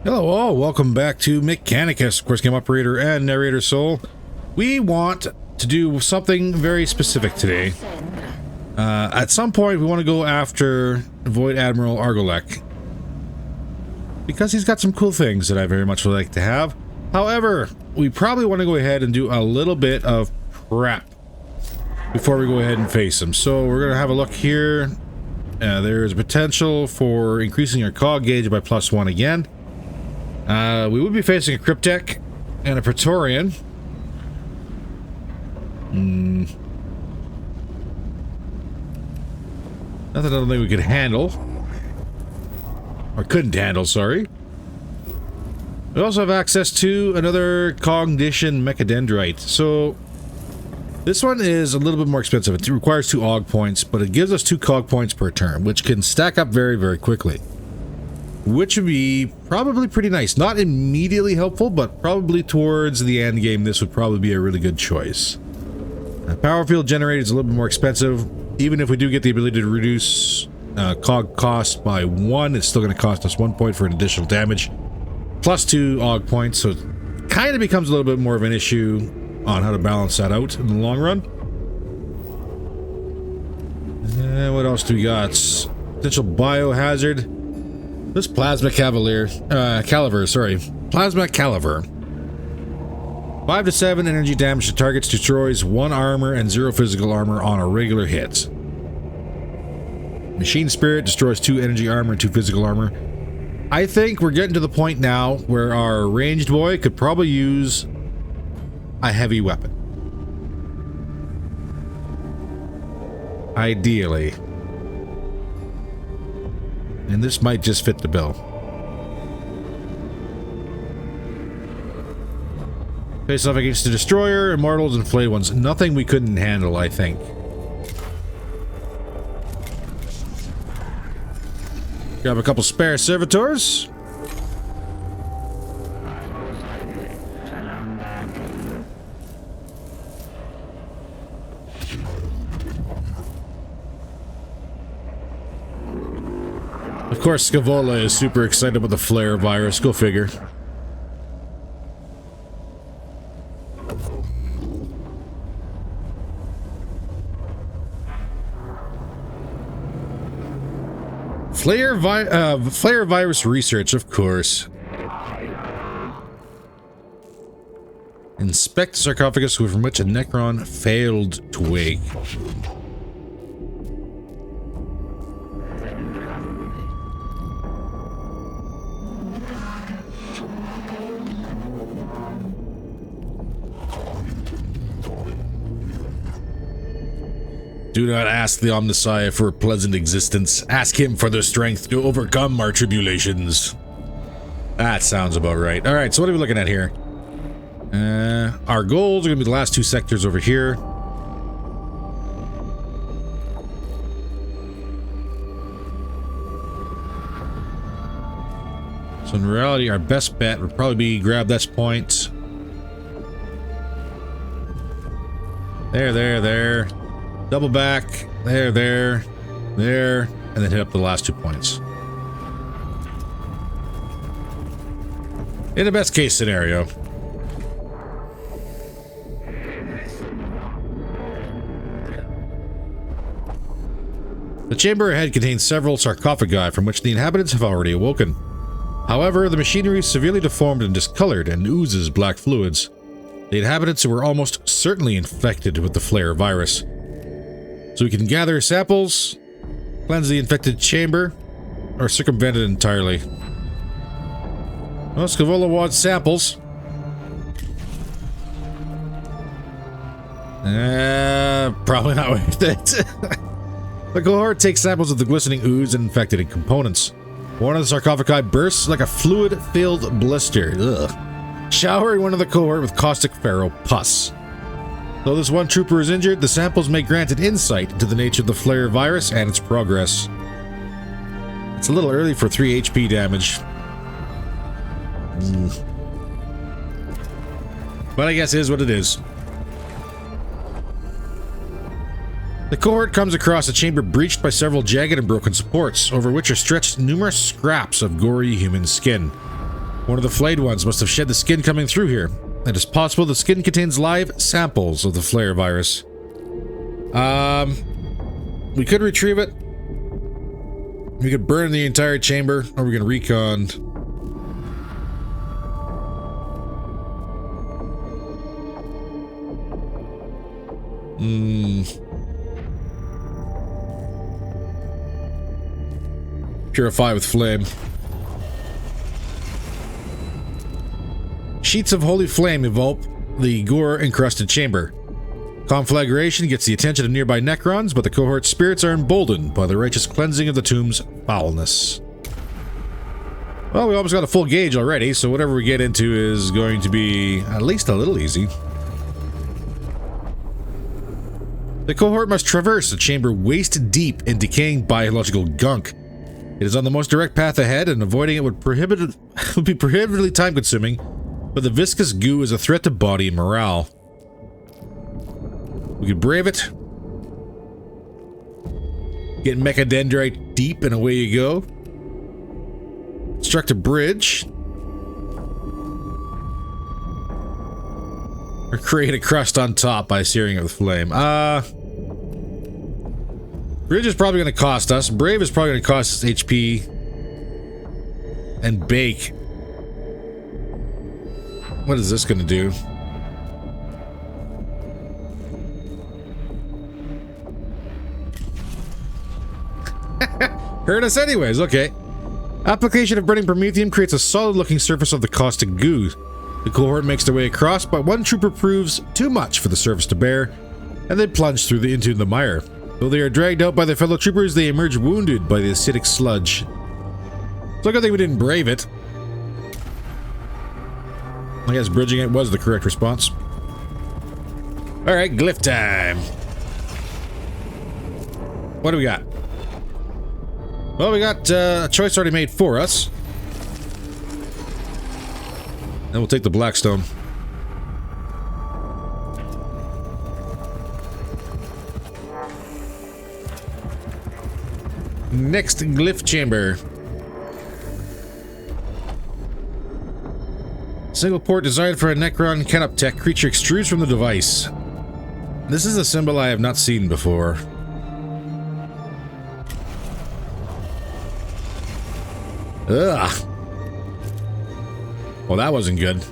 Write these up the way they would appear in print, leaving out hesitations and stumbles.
Hello all, welcome back to Mechanicus, of course, game operator and narrator soul. We want to do something very specific today. At some point, we want to go after Void Admiral Argolek, because he's got some cool things that I very much would like to have. However, we probably want to go ahead and do a little bit of prep before we go ahead and face him. So we're going to have a look here. There's potential for increasing our cog gauge by +1 again. We would be facing a Cryptek and a Praetorian. Nothing I don't think we could handle. Or couldn't handle, sorry. We also have access to another Cognition Mechadendrite. So, this one is a little bit more expensive. It requires 2 AUG points, but it gives us 2 COG points per turn, which can stack up very, very quickly. Which would be probably pretty nice. Not immediately helpful, but probably towards the end game, this would probably be a really good choice. Power field generator is a little bit more expensive. Even if we do get the ability to reduce COG cost by 1, it's still going to cost us 1 point for an additional damage. Plus 2 AUG points, so it kind of becomes a little bit more of an issue on how to balance that out in the long run. What else do we got? Potential biohazard. This Plasma Caliver, sorry. Plasma Caliver. 5 to 7 energy damage to targets, destroys 1 armor and 0 physical armor on a regular hit. Machine Spirit destroys 2 energy armor and 2 physical armor. I think we're getting to the point now where our ranged boy could probably use a heavy weapon. Ideally. And this might just fit the bill. Face off against the Destroyer, Immortals, and Flayed Ones. Nothing we couldn't handle, I think. Grab a couple spare servitors. Of course, Scavola is super excited about the flare virus. Go figure. Flare virus research, of course. Inspect the sarcophagus from which a Necron failed to wake. Do not ask the Omnissiah for a pleasant existence. Ask him for the strength to overcome our tribulations. That sounds about right. Alright, so what are we looking at here? Our goals are going to be the last 2 sectors over here. So in reality, our best bet would probably be grab this point. There. Double back, there, and then hit up the last 2 points. In the best case scenario. The chamber ahead contains several sarcophagi from which the inhabitants have already awoken. However, the machinery is severely deformed and discolored and oozes black fluids. The inhabitants were almost certainly infected with the flare virus. So we can gather samples, cleanse the infected chamber, or circumvent it entirely. Well, Scavola wants samples. Probably not worth it. The cohort takes samples of the glistening ooze and infected components. One of the sarcophagi bursts like a fluid-filled blister, showering one of the cohort with caustic pharaoh pus. Though this one trooper is injured, the samples may grant an insight into the nature of the flare virus and its progress. It's a little early for 3 HP damage. But I guess it is what it is. The cohort comes across a chamber breached by several jagged and broken supports, over which are stretched numerous scraps of gory human skin. One of the flayed ones must have shed the skin coming through here. It is possible the skin contains live samples of the flare virus. We could retrieve it. We could burn the entire chamber, or we can recon. Purify with flame. Sheets of holy flame envelop the gore-encrusted chamber. Conflagration gets the attention of nearby Necrons, but the cohort's spirits are emboldened by the righteous cleansing of the tomb's foulness. Well, we almost got a full gauge already, so whatever we get into is going to be at least a little easy. The cohort must traverse the chamber waist deep in decaying biological gunk. It is on the most direct path ahead, and avoiding it would be prohibitively time-consuming, but the viscous goo is a threat to body and morale. We could brave it. Get Mechadendrite deep, and away you go. Construct a bridge. Or create a crust on top by searing it with flame. Bridge is probably going to cost us. Brave is probably going to cost us HP. And bake. What is this going to do? Hurt us anyways, okay. Application of burning promethium creates a solid-looking surface of the caustic goo. The cohort makes their way across, but one trooper proves too much for the surface to bear, and they plunge into the mire. Though they are dragged out by their fellow troopers, they emerge wounded by the acidic sludge. So a good thing we didn't brave it. I guess bridging it was the correct response. Alright, glyph time. What do we got? Well, we got a choice already made for us. Then we'll take the Blackstone. Next glyph chamber. Single port designed for a Necron Canoptech creature extrudes from the device. This is a symbol I have not seen before. Ugh. Well, that wasn't good.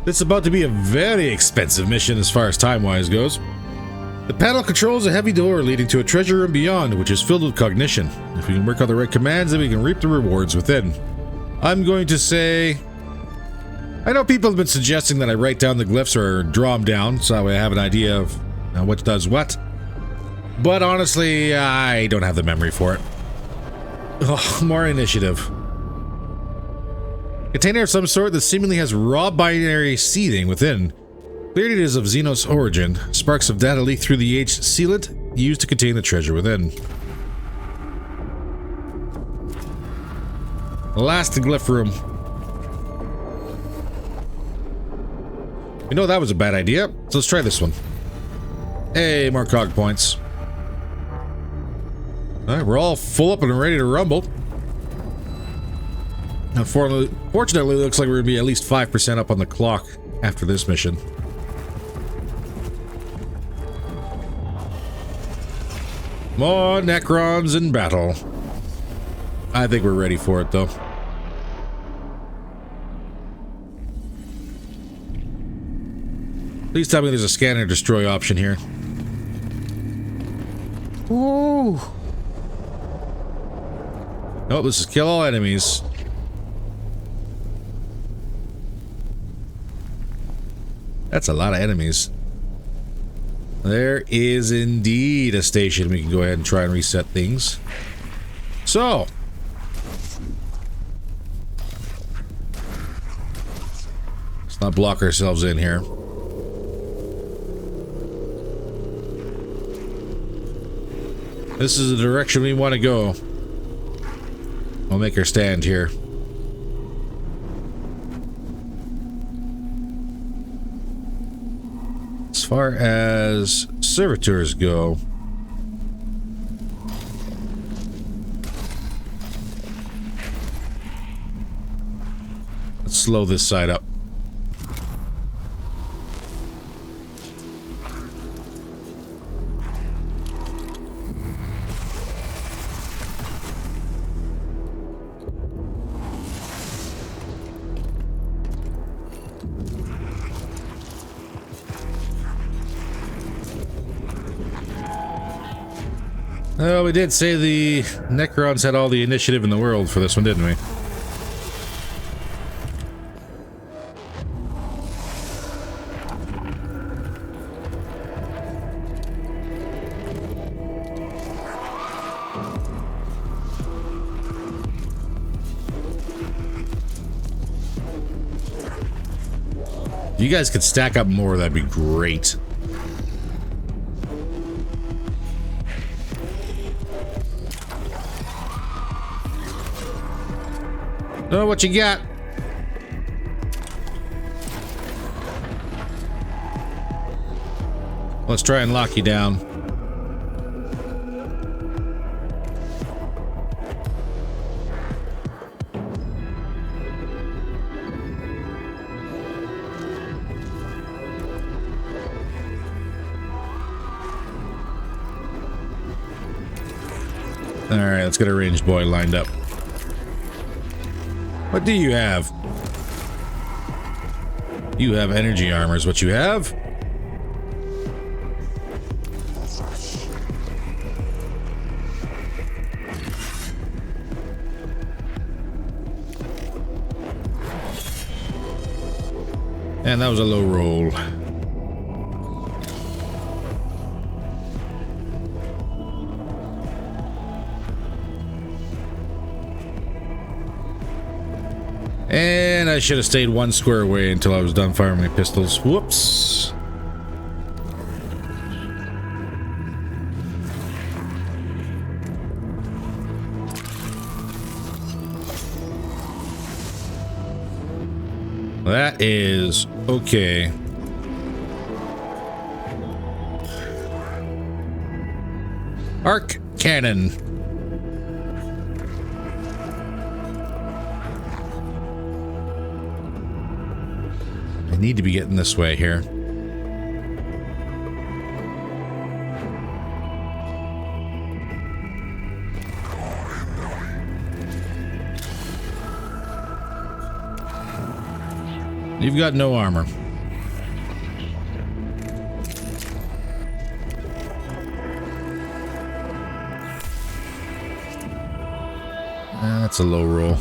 This is about to be a very expensive mission as far as time-wise goes. The panel controls a heavy door leading to a treasure room beyond, which is filled with cognition. If we can work out the right commands, then we can reap the rewards within. I'm going to say... I know people have been suggesting that I write down the glyphs or draw them down, so that way I have an idea of what does what. But honestly, I don't have the memory for it. Ugh, more initiative. Container of some sort that seemingly has raw binary seething within. Clearly it is of Xenos origin. Sparks of data leak through the aged sealant used to contain the treasure within. Last glyph room. You know that was a bad idea, so let's try this one. Hey, more cog points. Alright, we're all full up and ready to rumble. Unfortunately, it looks like we're going to be at least 5% up on the clock after this mission. More Necrons in battle. I think we're ready for it, though. Please tell me there's a scan and destroy option here. Ooh. Nope, this is kill all enemies. That's a lot of enemies. There is indeed a station. We can go ahead and try and reset things. So. Let's not block ourselves in here. This is the direction we want to go. We'll make our stand here. As far as servitors go, slow this side up. Well, we did say the Necrons had all the initiative in the world for this one, didn't we? If you guys could stack up more, that'd be great. Oh, what you got? Let's try and lock you down. All right, let's get a ranged boy lined up. What do you have? You have energy armor is what you have. And that was a low roll. And I should have stayed one square away until I was done firing my pistols. Whoops. That is okay. Arc cannon. I need to be getting this way here. You've got no armor. That's a low roll.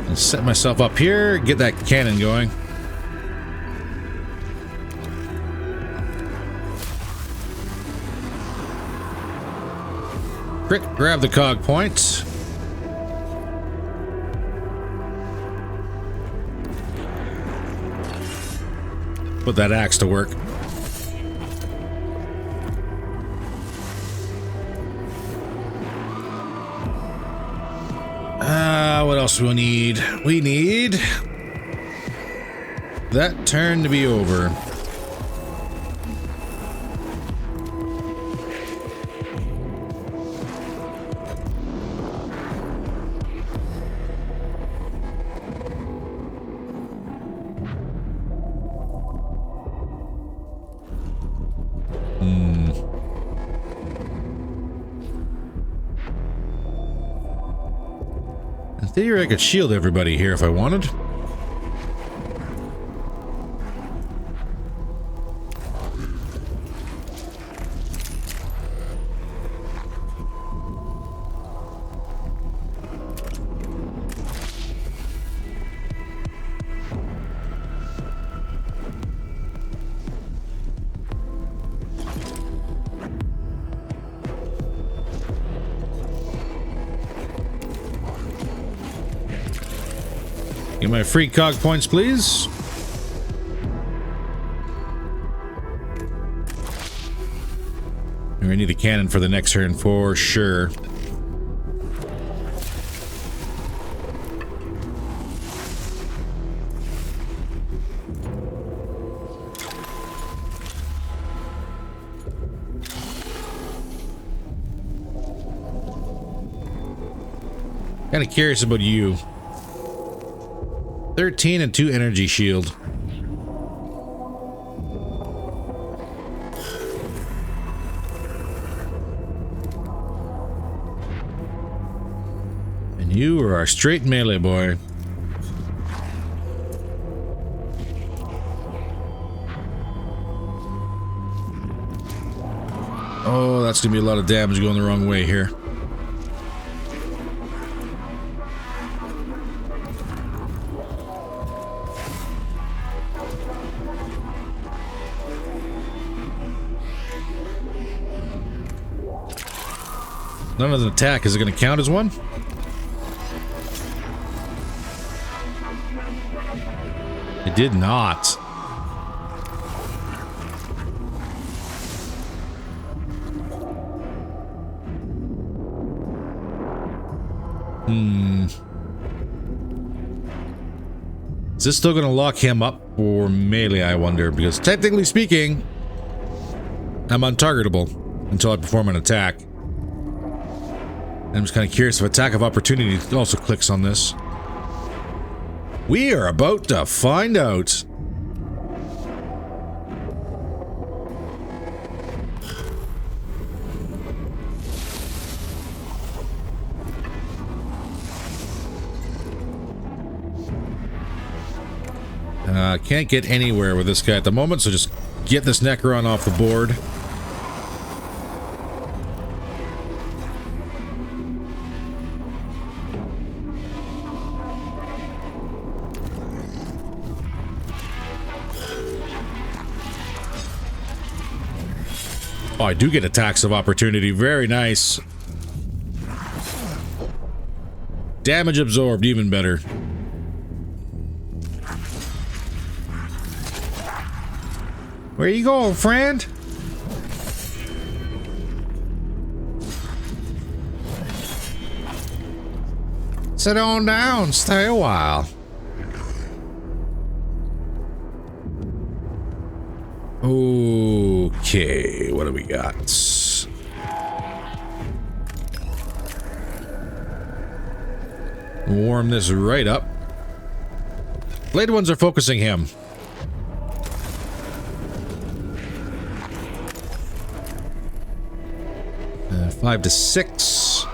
I'll set myself up here, get that cannon going. Crit, grab the cog point. Put that axe to work. What else do we need? We need that turn to be over. In theory, I could shield everybody here if I wanted. Get my free cog points, please. We need a cannon for the next turn for sure. Kind of curious about you. 13 and 2 energy shield. And you are our straight melee boy. Oh, that's gonna be a lot of damage going the wrong way here. None of the attack. Is it going to count as one? It did not. Is this still going to lock him up for melee, I wonder? Because technically speaking, I'm untargetable until I perform an attack. I'm just kind of curious if attack of opportunity also clicks on this. We are about to find out. Can't get anywhere with this guy at the moment, so just get this Necron off the board. Oh, I do get attacks of opportunity. Very nice. Damage absorbed, even better. Where you going, friend? Sit on down, stay a while. Okay, what do we got? Warm this right up. Blade ones are focusing him. Uh, 5 to 6.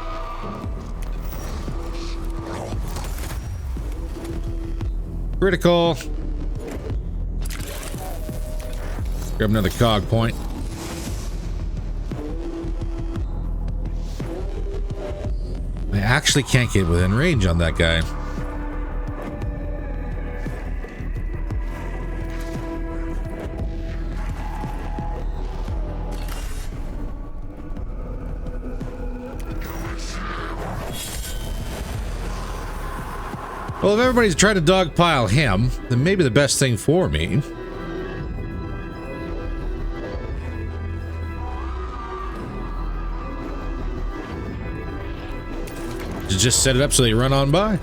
Critical. Grab another cog point. I actually can't get within range on that guy. Well, if everybody's trying to dogpile him, then maybe the best thing for me is just set it up so they run on by.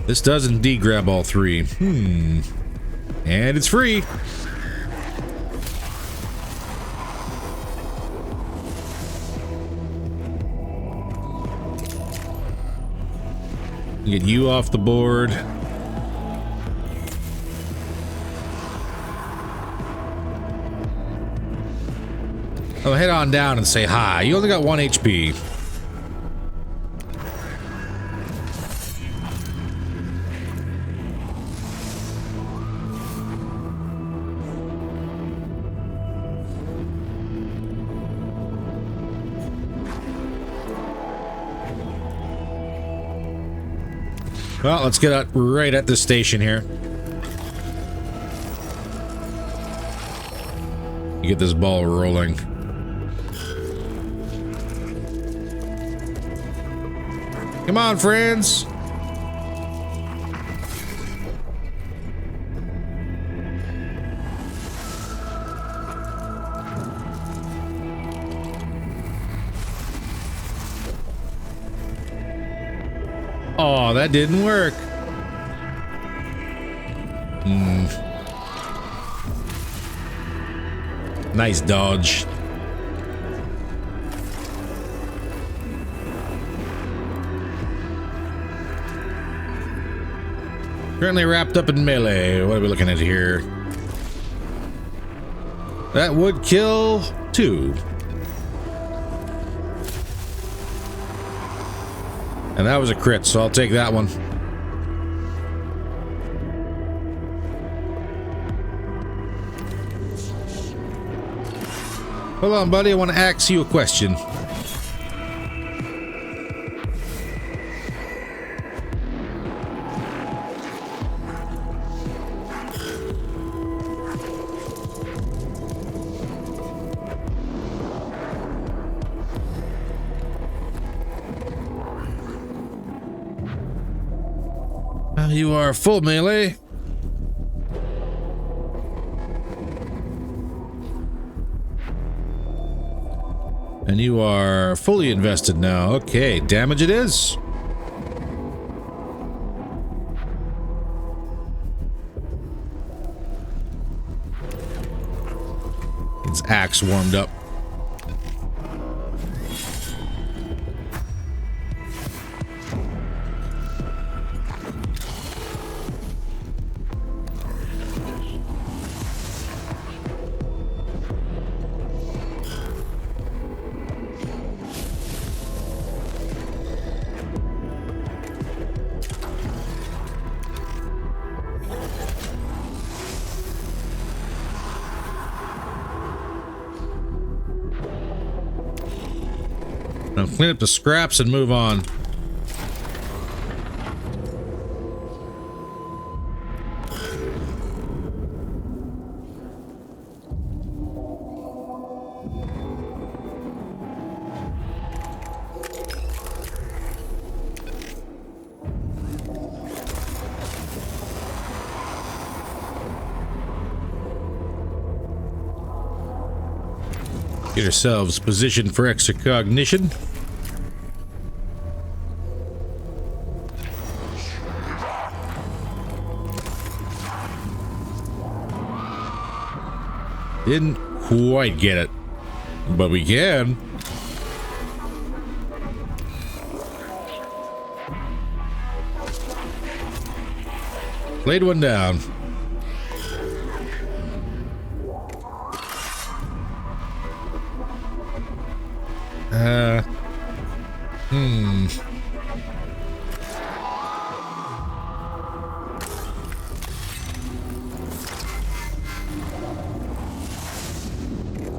This does indeed grab all three. And it's free. Get you off the board. Oh, head on down and say hi. You only got 1 HP. Well, let's get out right at this station here. You get this ball rolling. Come on, friends. Oh, that didn't work. Nice dodge. Currently wrapped up in melee. What are we looking at here? That would kill 2. And that was a crit, so I'll take that one. Hold on, buddy. I want to ask you a question. You are full melee. And you are fully invested now. Okay, damage it is. His axe warmed up. Now clean up the scraps and move on. Get yourselves positioned for extra cognition. Didn't quite get it, but we can. Laid one down.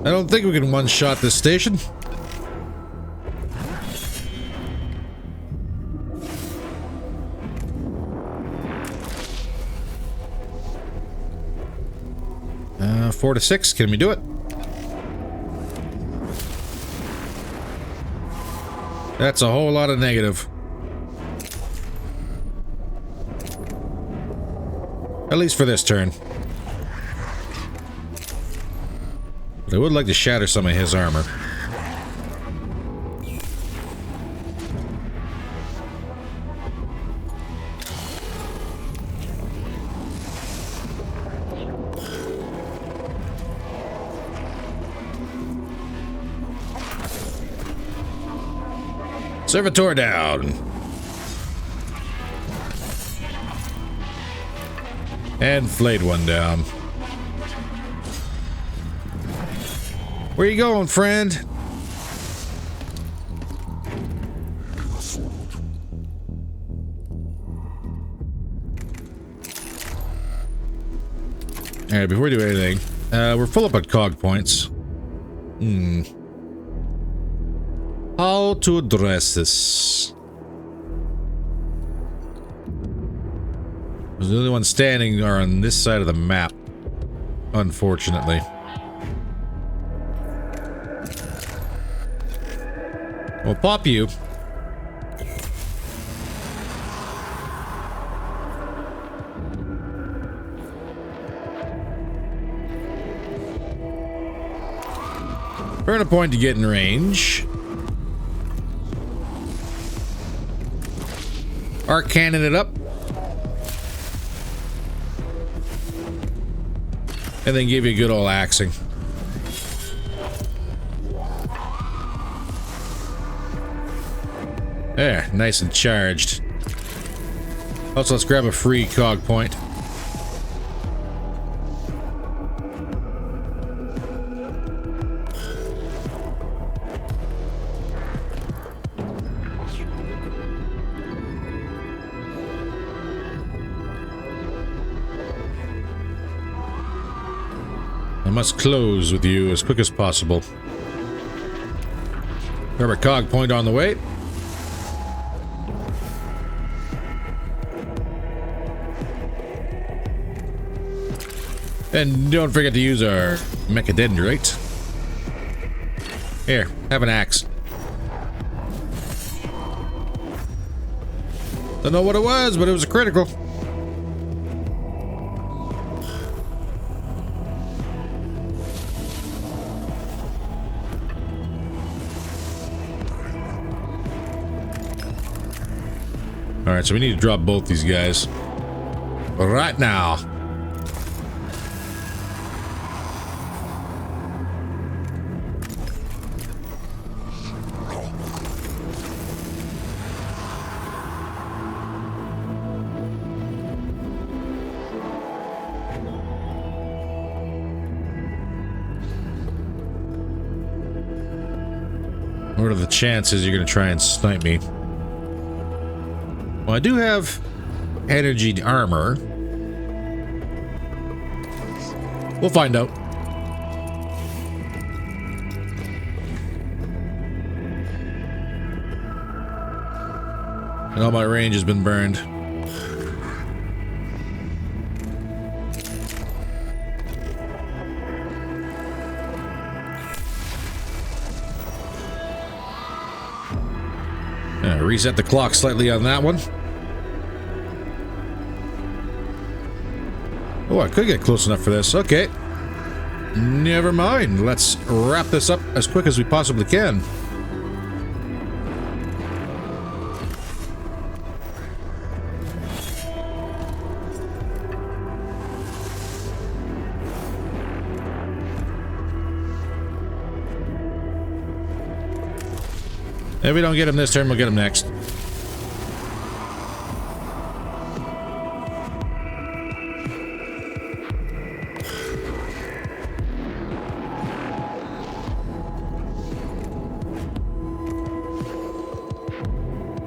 I don't think we can one-shot this station. Uh, 4 to 6. Can we do it? That's a whole lot of negative. At least for this turn. I would like to shatter some of his armor. Servitor down. And flayed one down. Where you going, friend? Alright, before we do anything, we're full up on cog points. How to address this? The only ones standing are on this side of the map, unfortunately. We'll pop you. Burn a point to get in range. Arc cannon it up. And then give you a good old axing. There, nice and charged. Also, let's grab a free cog point. I must close with you as quick as possible. Grab a cog point on the way. And don't forget to use our mechadendrite. Here, have an axe. Don't know what it was, but it was a critical. Alright, so we need to drop both these guys right now. What are the chances you're going to try and snipe me? Well, I do have energy armor. We'll find out. And all my range has been burned. Reset the clock slightly on that one. Oh, I could get close enough for this. Okay. Never mind. Let's wrap this up as quick as we possibly can. If we don't get him this turn, we'll get him next.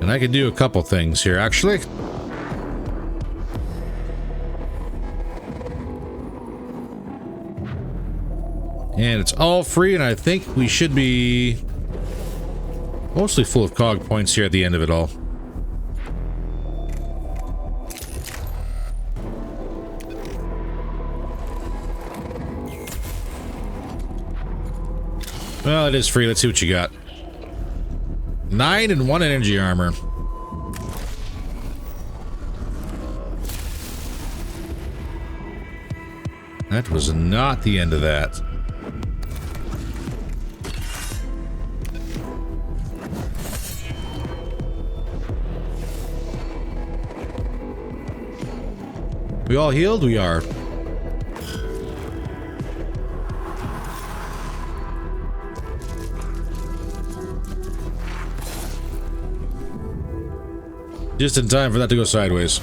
And I can do a couple things here, actually. And it's all free, and I think we should be mostly full of cog points here at the end of it all. Well, it is free. Let's see what you got. 9 and 1 energy armor. That was not the end of that. We all healed? We are. Just in time for that to go sideways.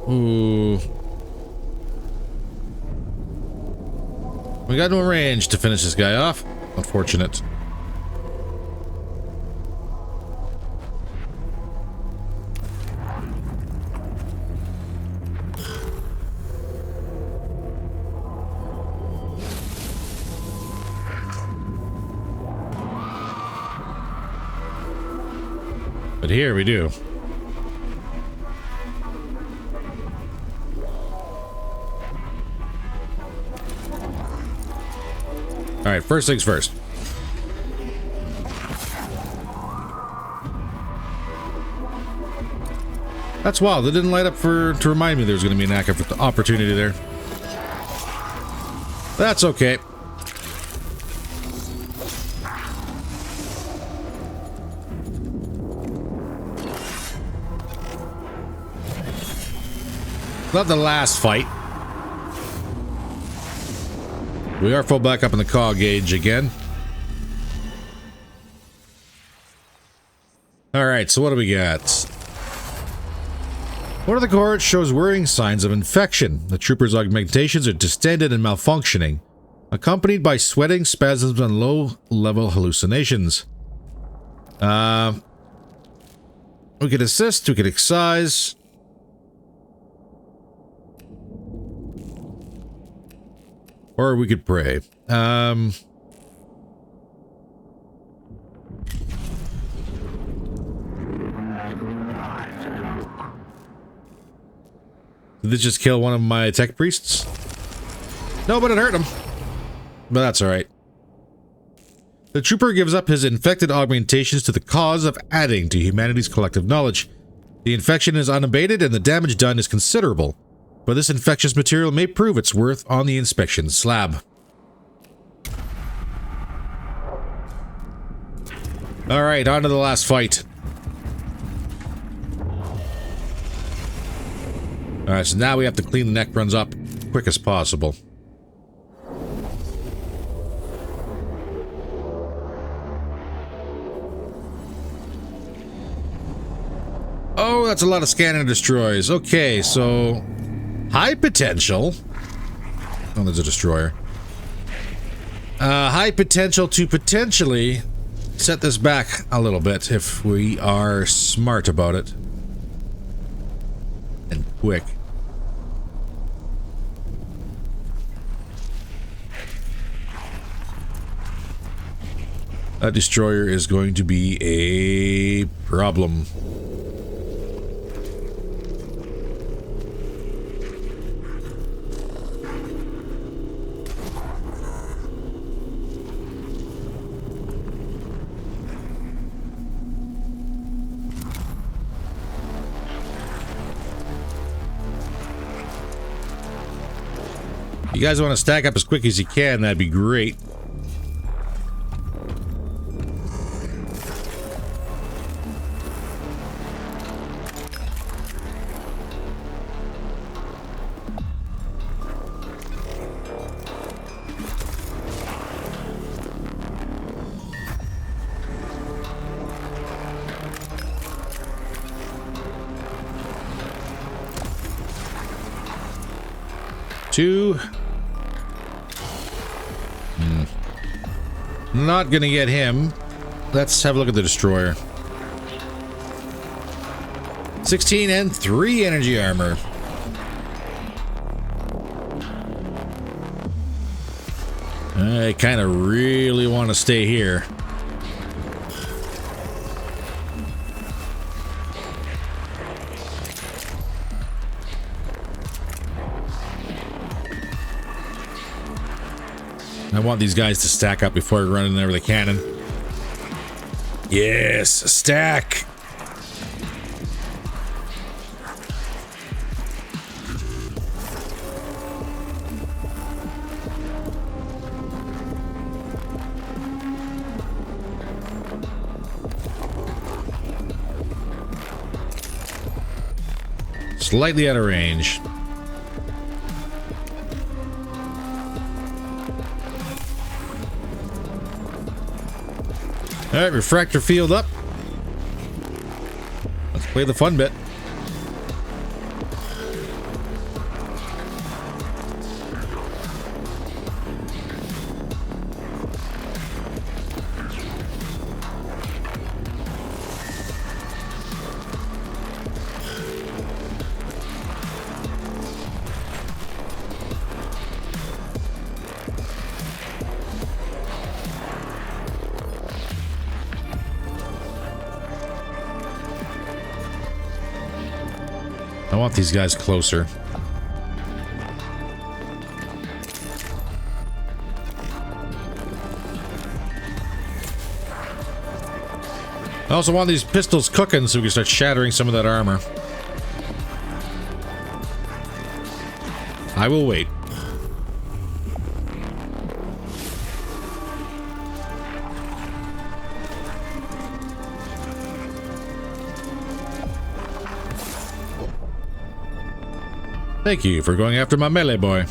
Ooh. We got no range to finish this guy off. Unfortunate. But here we do. Alright, first things first. That's wild. It didn't light up to remind me there was going to be an active opportunity there. That's okay. Not the last fight. We are full back up in the cog gauge again. Alright, so what do we got? One of the cohorts shows worrying signs of infection. The trooper's augmentations are distended and malfunctioning, accompanied by sweating, spasms, and low-level hallucinations. We could assist, we could excise. Or we could pray. Did this just kill one of my tech priests? No, but it hurt him. But that's alright. The trooper gives up his infected augmentations to the cause of adding to humanity's collective knowledge. The infection is unabated and the damage done is considerable, but this infectious material may prove its worth on the inspection slab. Alright, on to the last fight. Alright, so now we have to clean the neck runs up quick as possible. Oh, that's a lot of scan and destroys. Okay, so high potential. Oh, there's a destroyer. High potential to potentially set this back a little bit if we are smart about it. And quick. That destroyer is going to be a problem. You guys want to stack up as quick as you can, that'd be great. Two. Not gonna get him. Let's have a look at the destroyer. 16 and 3 energy armor. I kind of really want to stay here. I want these guys to stack up before I run in there with a cannon. Yes, stack! Slightly out of range. Alright, refractor field up. Let's play the fun bit. I want these guys closer. I also want these pistols cooking so we can start shattering some of that armor. I will wait. Thank you for going after my melee boy.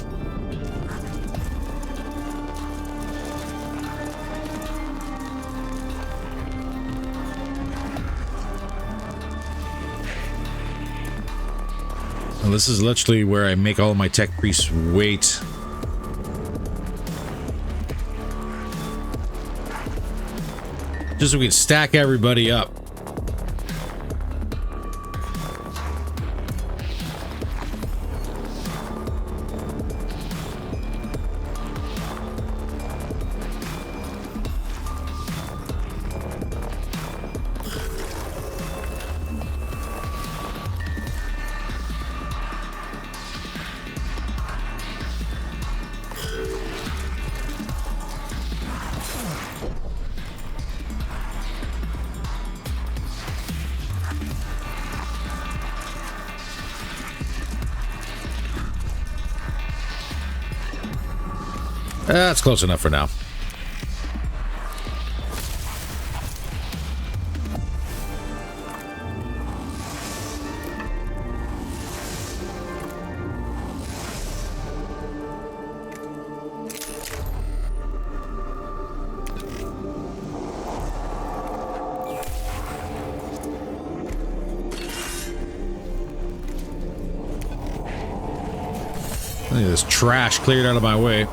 Well, this is literally where I make all my tech priests wait. Just so we can stack everybody up. That's close enough for now. Look at this trash cleared out of my way.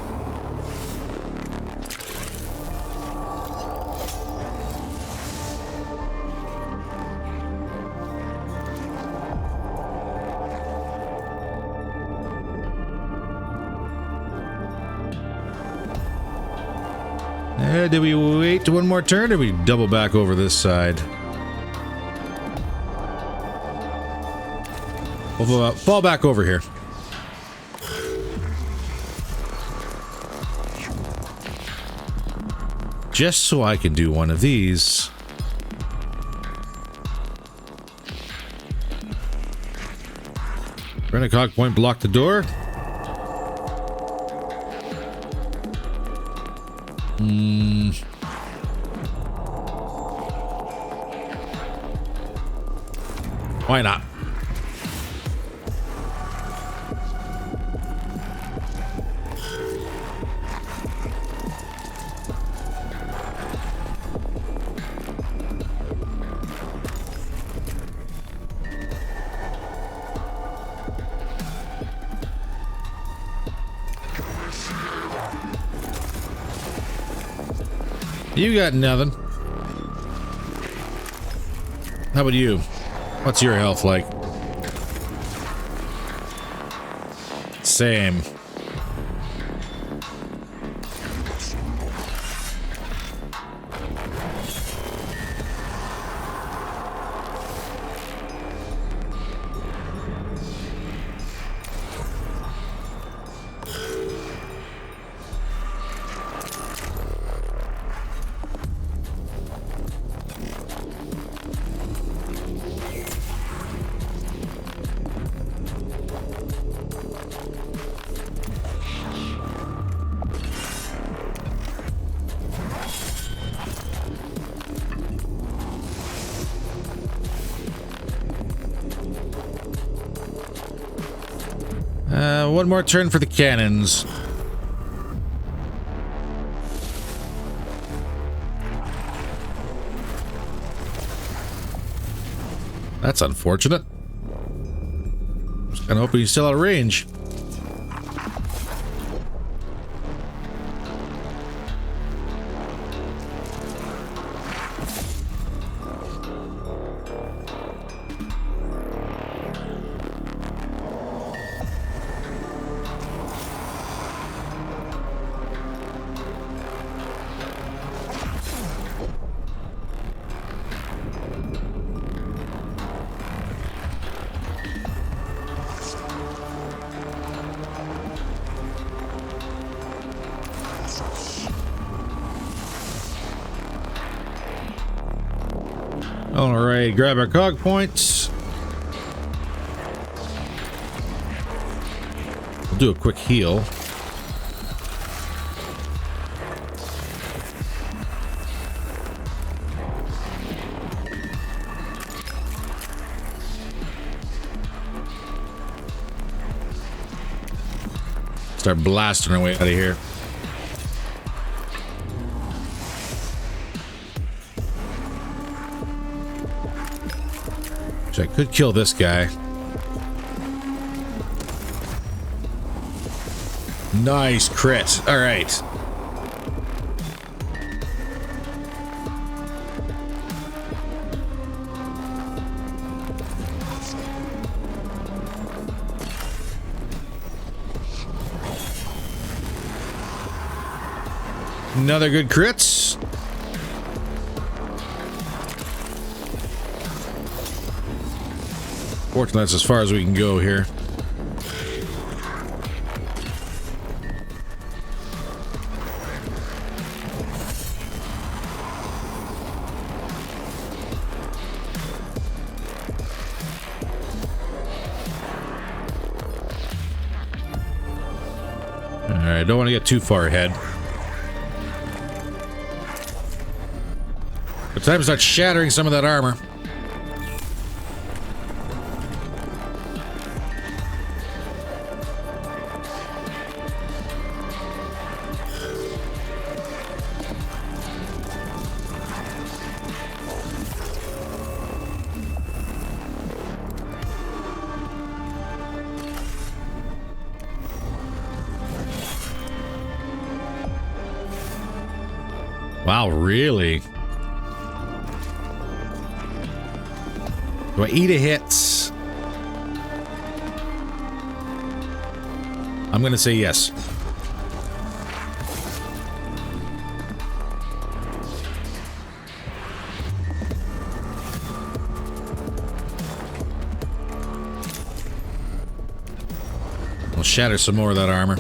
Did we wait one more turn, or did we double back over this side? We'll fall back over here. Just so I can do one of these. Renacog point block the door. Why not? You got nothing. How about you? What's your health like? Same. One more turn for the cannons. That's unfortunate. Just kind of hoping he's still out of range. Alright, grab our cog points. We'll do a quick heal. Start blasting our way out of here. So I could kill this guy. Nice crit. All right. Another good crits. Fortunately, that's as far as we can go here. Alright, don't want to get too far ahead. But time to start shattering some of that armor. Wow, really? Do I eat a hit? I'm gonna say yes. We'll shatter some more of that armor.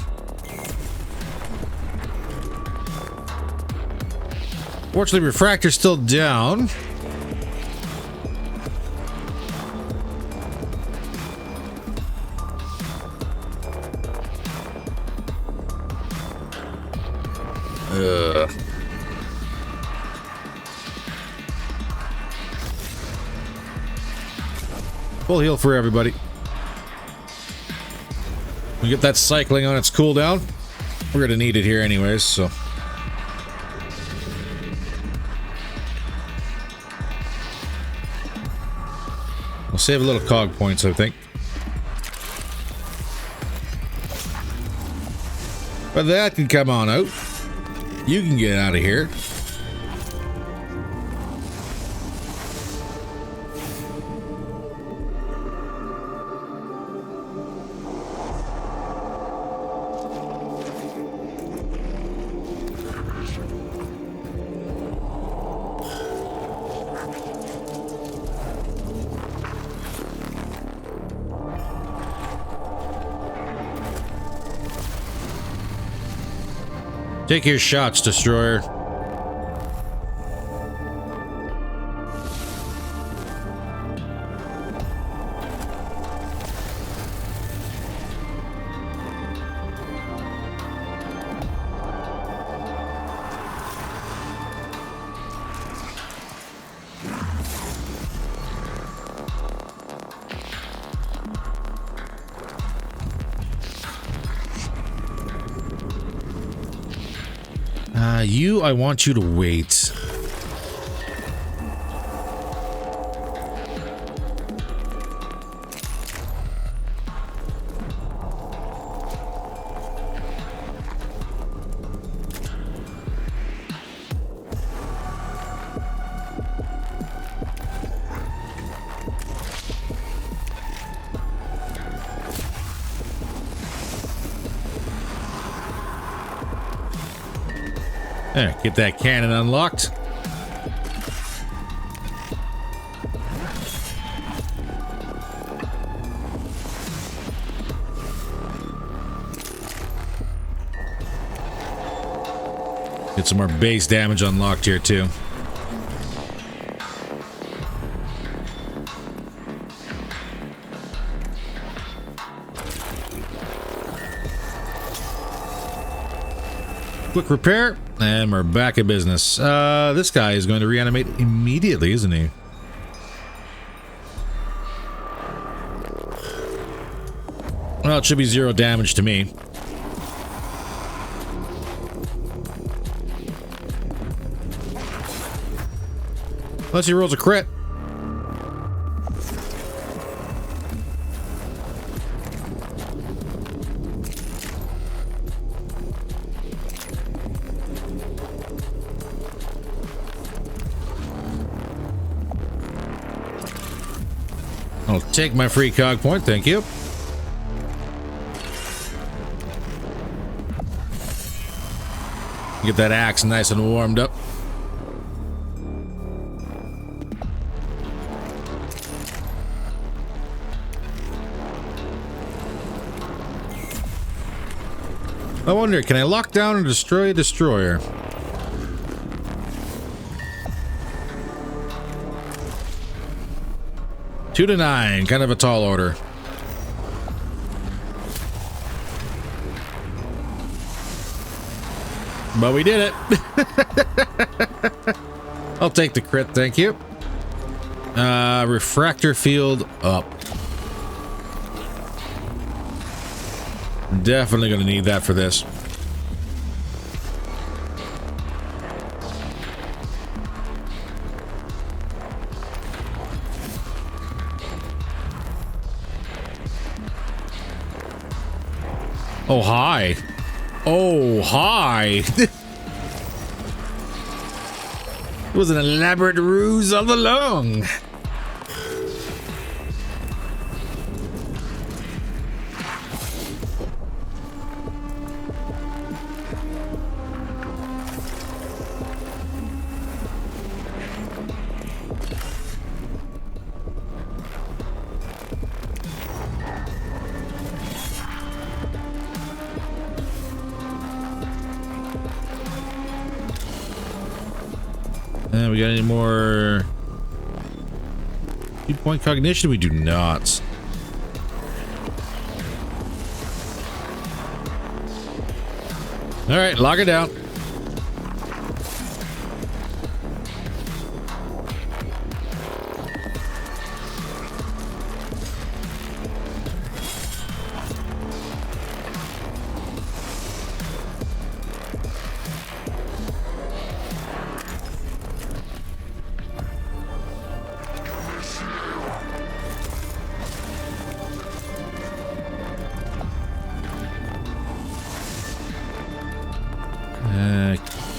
Fortunately, refractor's still down. Full heal for everybody. We get that cycling on its cooldown. We're gonna need it here anyways, so. We'll save a little cog points, I think. But that can come on out. You can get out of here. Take your shots, Destroyer. I want you to wait. There, get that cannon unlocked. Get some more base damage unlocked here too. Quick repair, and we're back at business. This guy is going to reanimate immediately, isn't he? Well, it should be 0 damage to me. Unless he rolls a crit. I'll take my free cog point, thank you. Get that axe nice and warmed up. I wonder, can I lock down and destroy a destroyer? Two to 9, kind of a tall order. But we did it. I'll take the crit, thank you. Refractor field up. Definitely gonna need that for this. Oh, hi. Oh, hi. It was an elaborate ruse all along. We got any more 2-point cognition? We do not. All right, lock it down.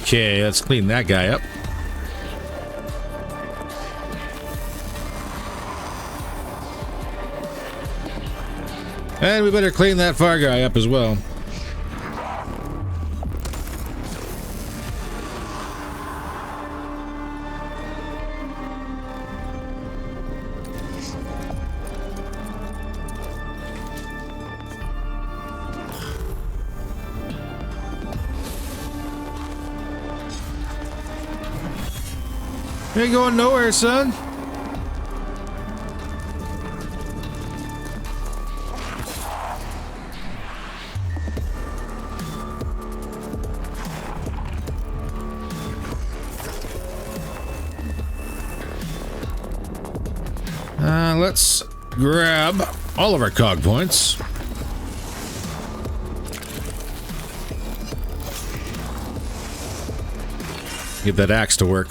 Okay, let's clean that guy up. And we better clean that far guy up as well. You ain't going nowhere, son. Let's grab all of our cog points. Get that axe to work.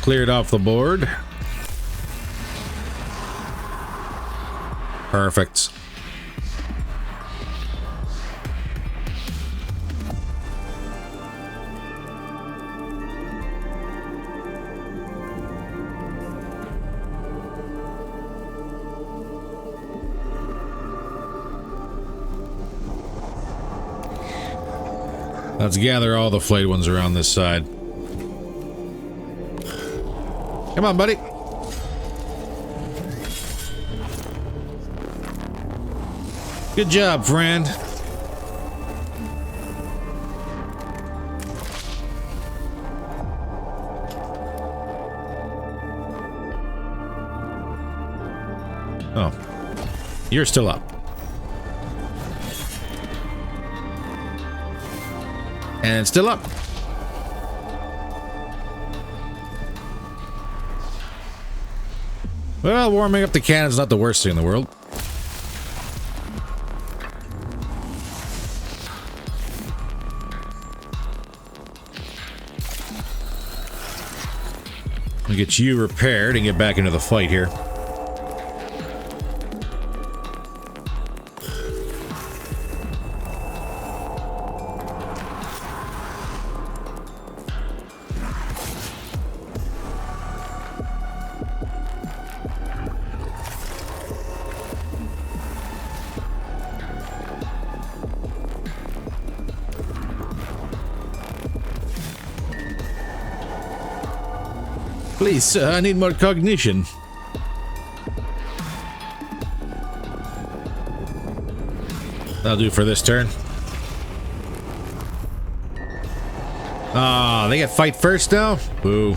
Cleared off the board. Perfect. Let's gather all the flayed ones around this side. Come on, buddy. Good job, friend. Oh, you're still up. And it's still up. Well, warming up the cannon's not the worst thing in the world. We'll get you repaired and get back into the fight here. Please, sir, I need more cognition. That'll do for this turn. Ah, they get fight first now? Boo.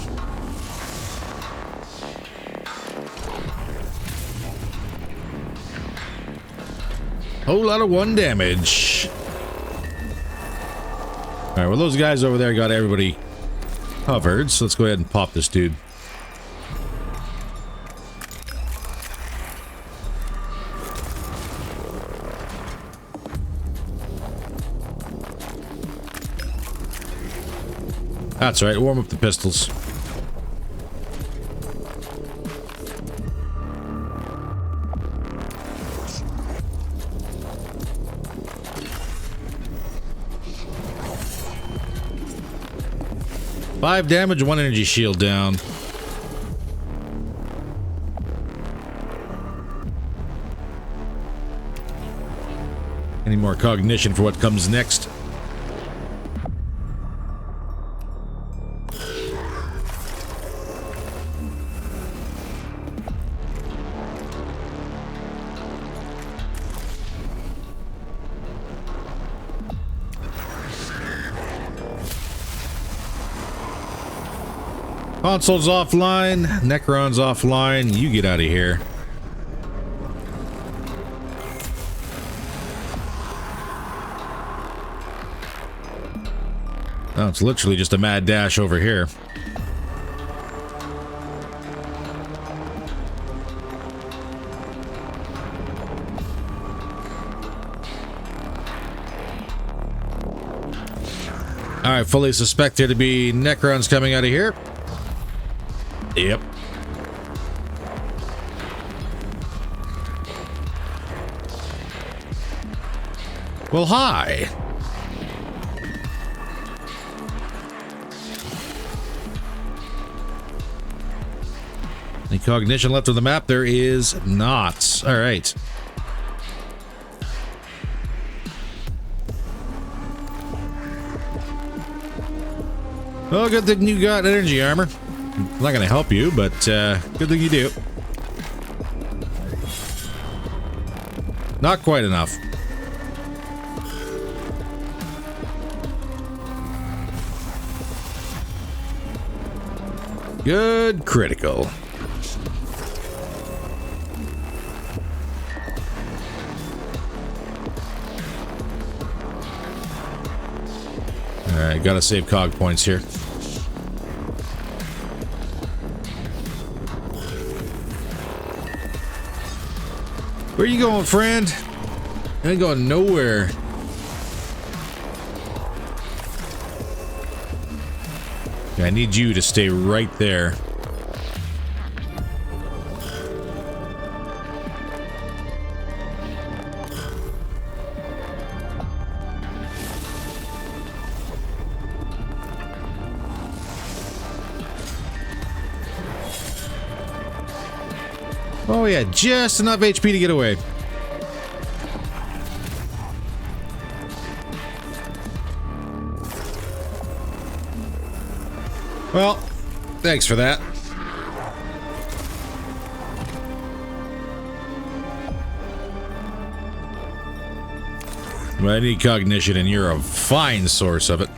Whole lot of 1 damage. Alright, well those guys over there got everybody covered, so let's go ahead and pop this dude. That's right, warm up the pistols. Five damage, 1 energy shield down. Any more cognition for what comes next? Console's offline, Necron's offline, you get out of here. Oh, it's literally just a mad dash over here. Alright, fully suspect there to be Necrons coming out of here. Yep. Well, hi. Any cognition left of the map? There is not. All right. Well, good thing you got energy armor. I'm not going to help you, but good thing you do. Not quite enough. Good critical. Alright, gotta save cog points here. Where you going, friend? I ain't going nowhere. I need you to stay right there. Oh yeah, just enough HP to get away. Well, thanks for that. Well, I need cognition, and you're a fine source of it.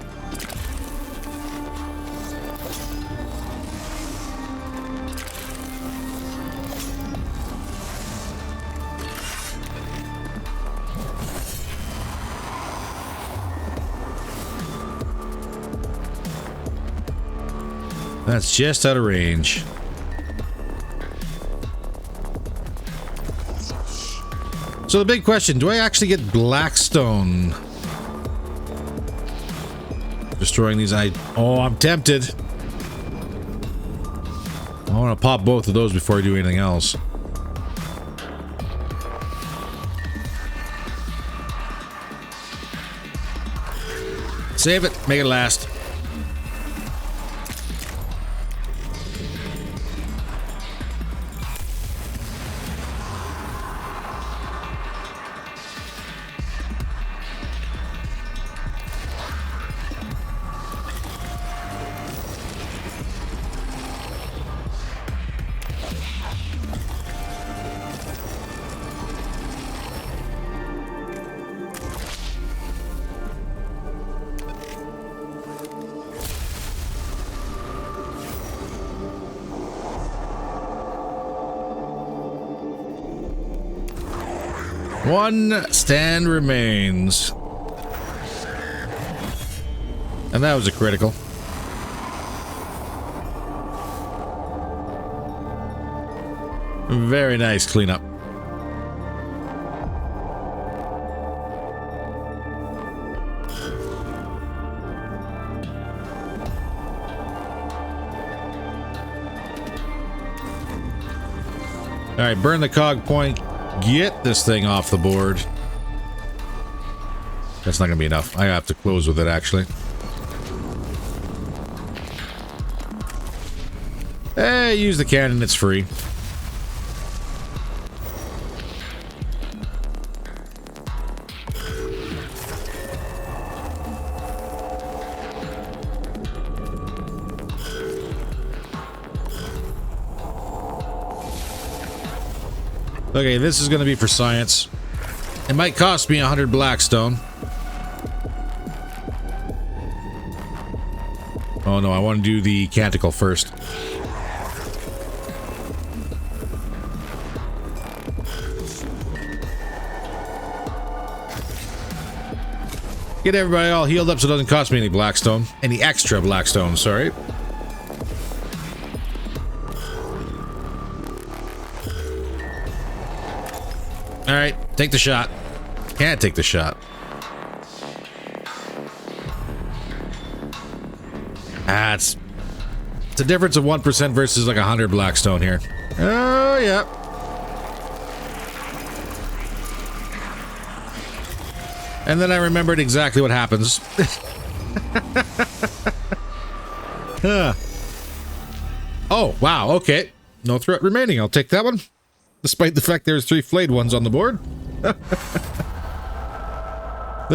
That's just out of range. So the big question, do I actually get Blackstone? Destroying these, oh, I'm tempted. I want to pop both of those before I do anything else. Save it, make it last. One stand remains. And that was a critical. Very nice cleanup. All right, burn the cog point. Get this thing off the board. That's not gonna be enough. I have to close with it, actually. Hey, use the cannon, it's free. Okay, this is going to be for science. It might cost me 100 Blackstone. Oh no, I want to do the canticle first. Get everybody all healed up so it doesn't cost me any Blackstone. Any extra Blackstone, sorry. Alright, take the shot. Can't take the shot. Ah, it's a difference of 1% versus like 100 Blackstone here. Oh, yeah. And then I remembered exactly what happens. Huh. Oh, wow, okay. No threat remaining. I'll take that one. Despite the fact there's 3 flayed ones on the board. The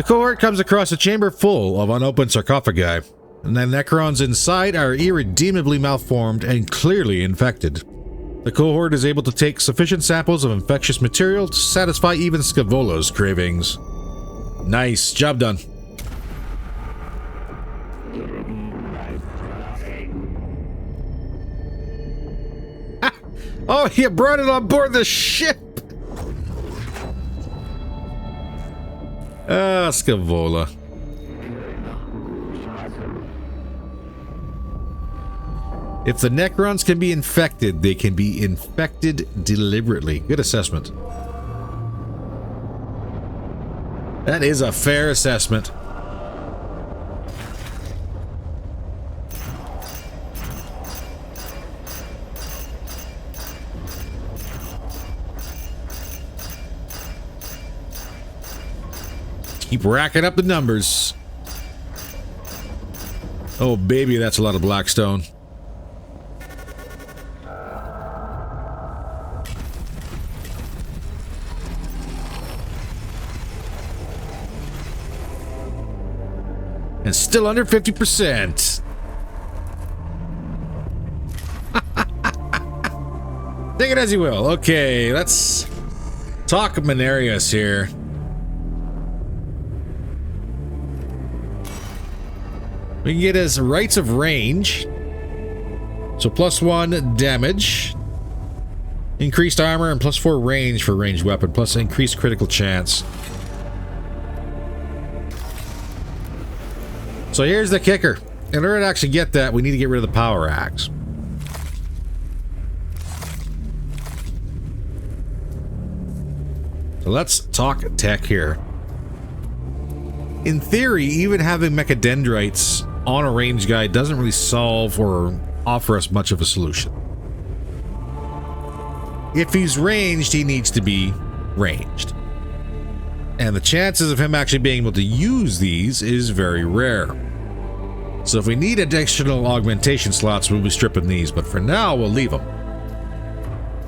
cohort comes across a chamber full of unopened sarcophagi, and the Necrons inside are irredeemably malformed and clearly infected. The cohort is able to take sufficient samples of infectious material to satisfy even Scavolo's cravings. Nice, job done. Oh, you brought it on board the ship! Ah, Scavola. If the Necrons can be infected, they can be infected deliberately. Good assessment. That is a fair assessment. Keep racking up the numbers. Oh, baby, that's a lot of Blackstone. And still under 50%. Take it as you will. Okay, let's talk Manarius here. We can get his Rites of Range. So +1 damage. Increased armor and +4 range for ranged weapon, plus increased critical chance. So here's the kicker. in order to actually get that, we need to get rid of the power axe. So let's talk tech here. In theory, even having mechadendrites on a range guide doesn't really solve or offer us much of a solution. If he's ranged, he needs to be ranged. And the chances of him actually being able to use these is very rare. So if we need additional augmentation slots, we'll be stripping these, but for now, we'll leave them.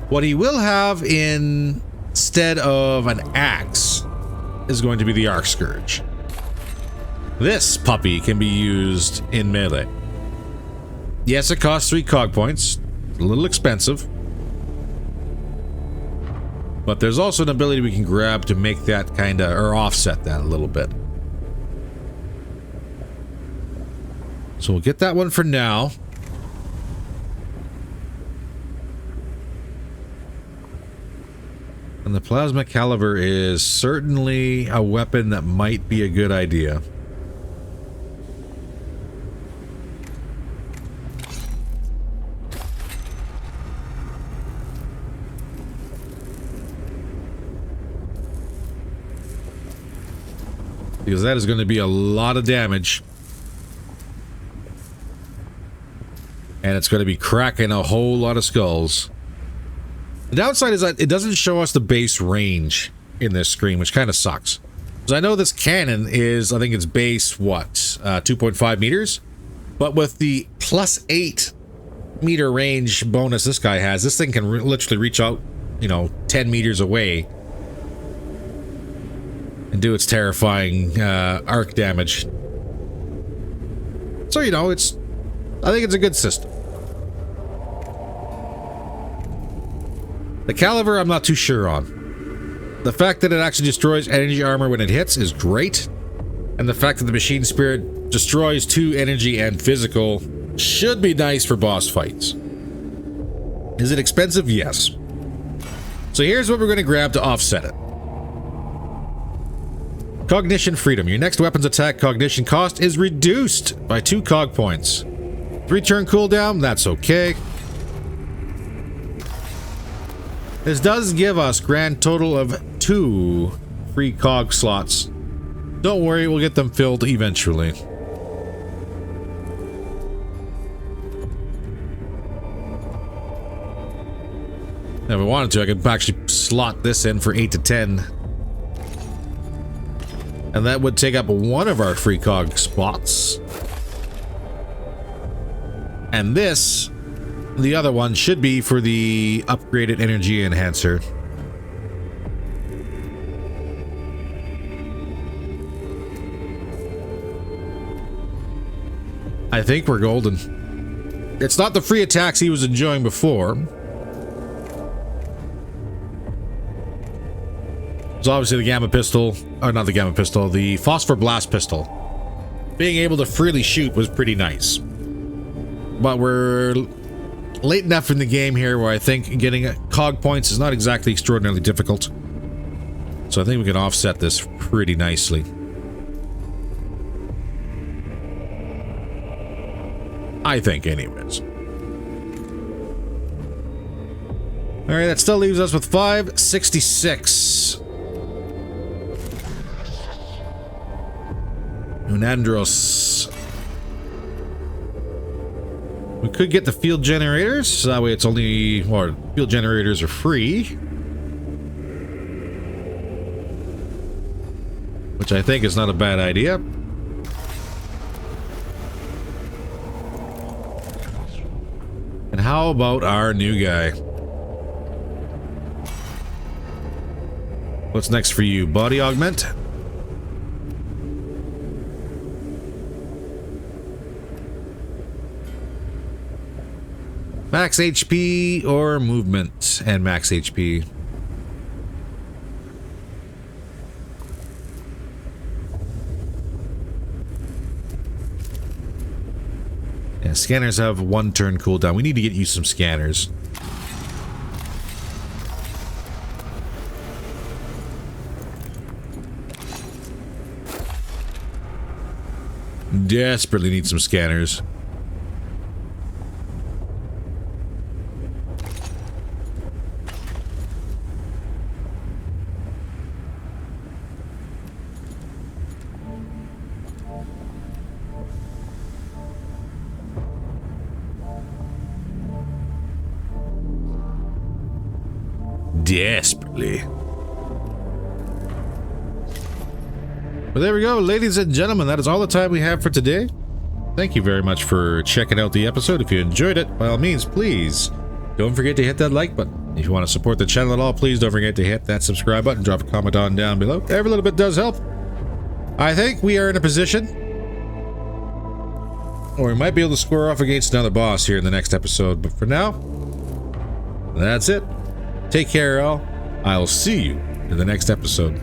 What he will have instead of an axe is going to be the Arc Scourge. This puppy can be used in melee. Yes, it costs 3 cog points. It's a little expensive. But there's also an ability we can grab to make that kind of, or offset that a little bit. So we'll get that one for now. And the plasma caliber is certainly a weapon that might be a good idea. Because that is going to be a lot of damage. And it's going to be cracking a whole lot of skulls. The downside is that it doesn't show us the base range in this screen, which kind of sucks. Because I know this cannon is, I think it's base, what, 2.5 meters? But with the plus 8 meter range bonus this guy has, this thing can literally reach out, 10 meters away. And do its terrifying arc damage. So, I think it's a good system. The caliber, I'm not too sure on. The fact that it actually destroys energy armor when it hits is great. And the fact that the machine spirit destroys 2 energy and physical should be nice for boss fights. Is it expensive? Yes. So here's what we're going to grab to offset it. Cognition Freedom. Your next weapon's attack cognition cost is reduced by 2 cog points. 3 turn cooldown, that's okay. This does give us grand total of 2 free cog slots. Don't worry, we'll get them filled eventually. Now, if I wanted to, I could actually slot this in for 8 to 10. And that would take up one of our free cog spots. And this, the other one, should be for the upgraded energy enhancer. I think we're golden. It's not the free attacks he was enjoying before. So obviously the gamma pistol, or not the gamma pistol, the phosphor blast pistol. Being able to freely shoot was pretty nice. But we're late enough in the game here where I think getting cog points is not exactly extraordinarily difficult. So I think we can offset this pretty nicely. I think, anyways. Alright, that still leaves us with 566. Unandros. We could get the field generators, so that way it's only, or field generators are free. Which I think is not a bad idea. And how about our new guy? What's next for you? Body augment? Max HP or movement and max HP. Yeah, scanners have 1 turn cooldown. We need to get you some scanners. Desperately need some scanners. Desperately. Well, there we go, ladies and gentlemen. That is all the time we have for today. Thank you very much for checking out the episode. If you enjoyed it, by all means, please don't forget to hit that like button. If you want to support the channel at all, please don't forget to hit that subscribe button. Drop a comment on down below. Every little bit does help. I think we are in a position, or we might be able to square off against another boss here in the next episode. But for now, that's it. Take care, all. I'll see you in the next episode.